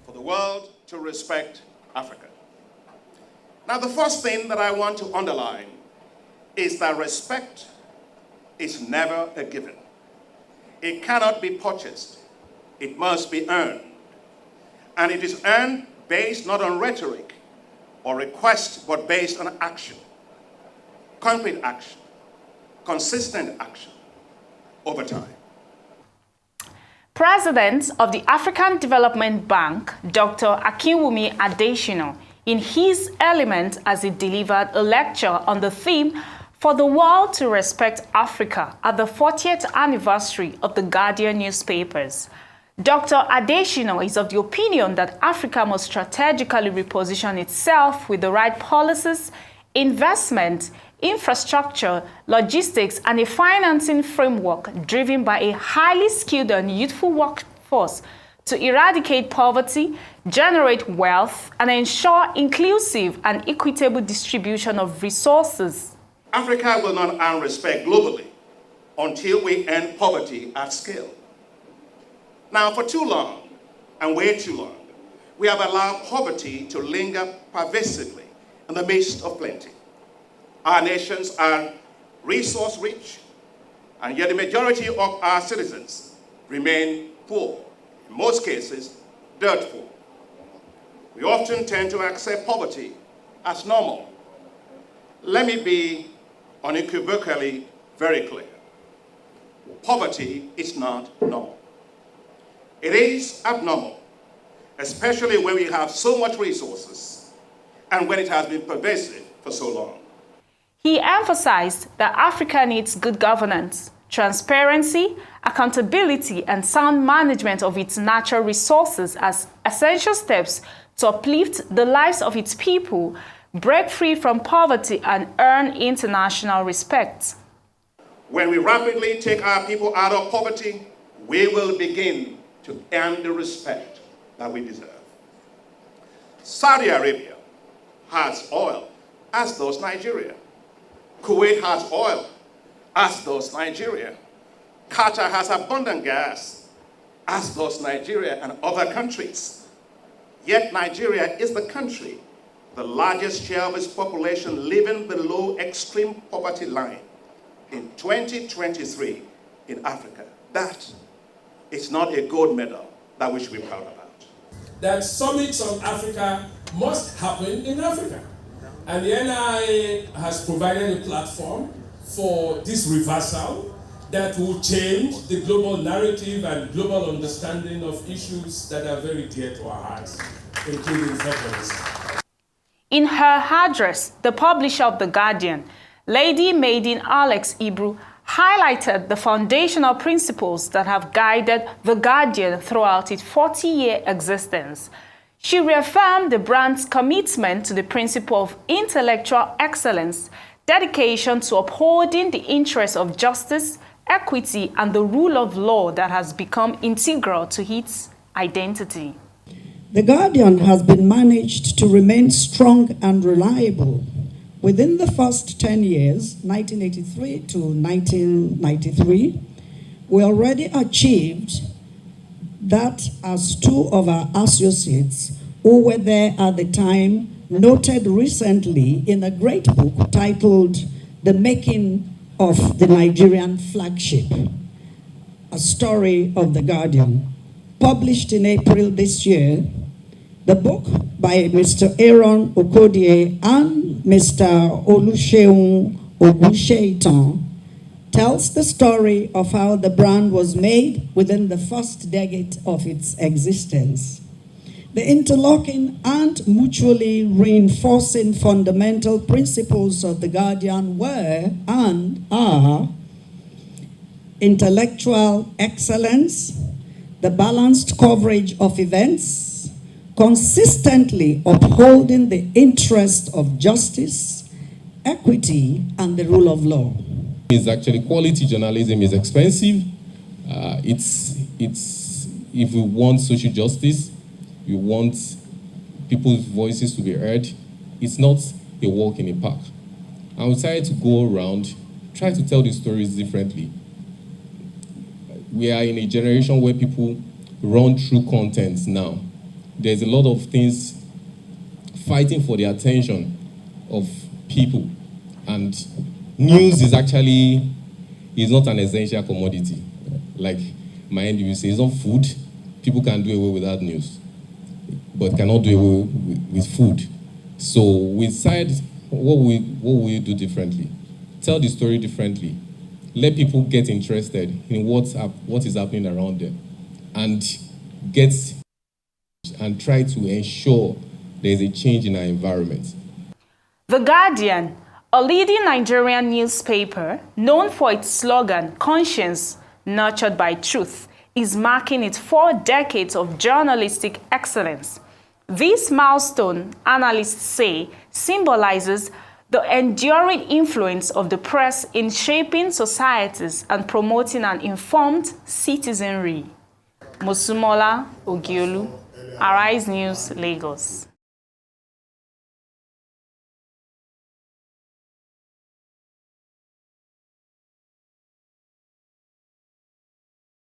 for the world to respect Africa. Now, the first thing that I want to underline is that respect is never a given. It cannot be purchased. It must be earned. And it is earned based not on rhetoric or request, but based on action. Concrete action, consistent action over time. President of the African Development Bank, Dr. Akinwumi Adesina, in his element as he delivered a lecture on the theme "For the World to Respect Africa" at the 40th anniversary of the Guardian newspapers. Dr. Adesina is of the opinion that Africa must strategically reposition itself with the right policies, investment, infrastructure, logistics, and a financing framework driven by a highly skilled and youthful workforce to eradicate poverty, generate wealth, and ensure inclusive and equitable distribution of resources. Africa will not earn respect globally until we end poverty at scale. Now, for too long, and way too long, we have allowed poverty to linger pervasively in the midst of plenty. Our nations are resource-rich, and yet the majority of our citizens remain poor, in most cases, dirt poor. We often tend to accept poverty as normal. Let me be unequivocally very clear. Poverty is not normal. It is abnormal, especially when we have so much resources and when it has been pervasive for so long. He emphasized that Africa needs good governance, transparency, accountability, and sound management of its natural resources as essential steps to uplift the lives of its people, break free from poverty, and earn international respect. When we rapidly take our people out of poverty, we will begin to earn the respect that we deserve. Saudi Arabia has oil, as does Nigeria. Kuwait has oil, as does Nigeria. Qatar has abundant gas, as does Nigeria and other countries. Yet Nigeria is the country, the largest share of its population living below extreme poverty line in 2023 in Africa. That is not a gold medal that we should be proud about. That summits on Africa must happen in Africa. And the NIA has provided a platform for this reversal that will change the global narrative and global understanding of issues that are very dear to our hearts, including federalism. In her address, the publisher of The Guardian, Lady Maiden Alex Ibru, highlighted the foundational principles that have guided The Guardian throughout its 40-year existence. She reaffirmed the brand's commitment to the principle of intellectual excellence, dedication to upholding the interests of justice, equity, and the rule of law that has become integral to its identity. The Guardian has been managed to remain strong and reliable. Within the first 10 years, 1983 to 1993, we already achieved that, as two of our associates who were there at the time noted recently in a great book titled The Making of the Nigerian Flagship, a story of The Guardian, published in April this year. The book by Mr. Aaron Okodie and Mr. Oluseun Ogunsheitan tells the story of how the brand was made within the first decade of its existence. The interlocking and mutually reinforcing fundamental principles of The Guardian were and are intellectual excellence, the balanced coverage of events, consistently upholding the interest of justice, equity, and the rule of law. It's actually quality journalism is expensive. It's if we want social justice, we want people's voices to be heard. It's not a walk in a park. And we decided to go around, try to tell these stories differently. We are in a generation where people run through content now. there's a lot of things fighting for the attention of people. And news is not an essential commodity. Like my end, you say, it's not food. People can do away without news, but cannot do away with food. So we decide what will you do differently? Tell the story differently. Let people get interested in what is happening around them, and try to ensure there is a change in our environment. The Guardian, a leading Nigerian newspaper known for its slogan, "Conscience Nurtured by Truth," is marking its 4 decades of journalistic excellence. This milestone, analysts say, symbolizes the enduring influence of the press in shaping societies and promoting an informed citizenry. Mosumola Ogiolu, Arise News, Lagos.